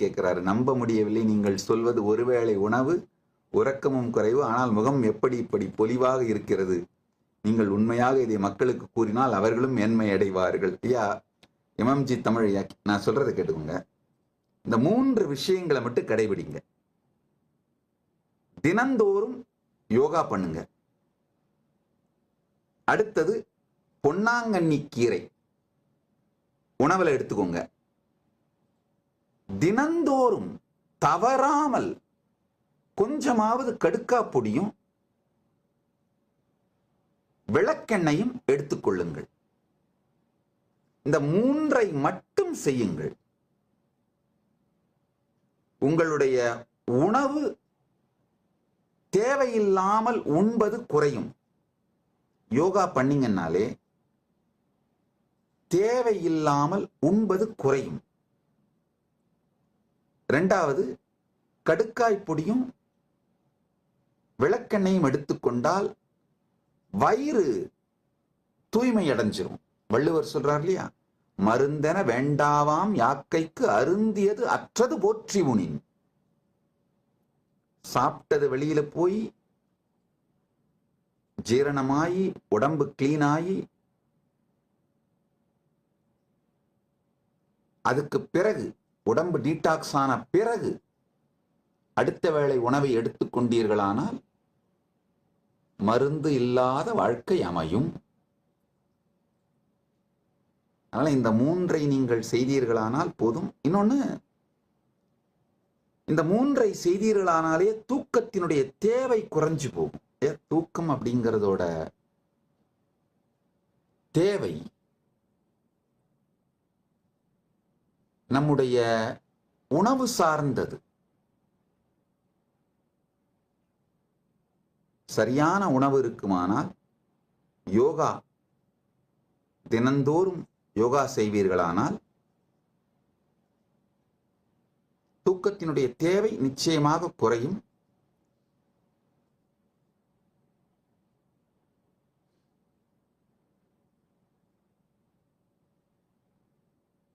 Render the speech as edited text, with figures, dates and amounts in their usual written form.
கேட்கிறாரு, நம்ப முடியவில்லை, நீங்கள் சொல்வது ஒருவேளை உணவு, உறக்கமும் குறைவு, ஆனால் முகம் எப்படி இப்படி பொலிவாக இருக்கிறது. நீங்கள் உண்மையாக இதை மக்களுக்கு கூறினால் அவர்களும் மேன்மை அடைவார்கள். ஐயா எம்எம்ஜி தமிழ், நான் சொல்றதை கேட்டுக்கோங்க. இந்த 3 விஷயங்களை மட்டும் கடைபிடிங்க. தினந்தோறும் யோகா பண்ணுங்க. அடுத்தது பொன்னாங்கண்ணி கீரை உணவுல எடுத்துக்கோங்க. தினந்தோறும் தவறாமல் கொஞ்சமாவது கடுக்கா பொடியும் விளக்கெண்ணையும் எடுத்துக்கொள்ளுங்கள். இந்த 3ஐ மட்டும் செய்யுங்கள். உங்களுடைய உணவு தேவையில்லாமல் உண்பது குறையும். யோகா பண்ணீங்கன்னாலே தேவையில்லாமல் உண்பது குறையும். 2வது, கடுக்காய் பொடியும் விளக்கெண்ணையும் எடுத்துக்கொண்டால் வயிறு தூய்மை அடைஞ்சிரும். வள்ளுவர் சொல்றார் இல்லையா, மருந்தென வேண்டாவாம் யாக்கைக்கு அருந்தியது அற்றது போற்றி உணின். சாப்பிட்டது வெளியில போய் ஜீரணமாயி உடம்பு கிளீன் ஆகி அதுக்கு பிறகு உடம்பு டீடாக்ஸ் ஆன பிறகு அடுத்த வேளை உணவை எடுத்துக்கொண்டீர்களானால் மருந்து இல்லாத வாழ்க்கை அமையும். அதனால இந்த 3ஐ நீங்கள் செய்தீர்களானால் போதும். இன்னொன்னு, இந்த 3ஐ செய்தீர்களானாலே தூக்கத்தினுடைய தேவை குறைஞ்சு போகும். தூக்கம் அப்படிங்கிறதோட தேவை நம்முடைய உணவு சார்ந்தது. சரியான உணவு இருக்குமானால் யோகா தினந்தோறும் யோகா செய்வீர்களானால் தூக்கத்தினுடைய தேவை நிச்சயமாக குறையும்.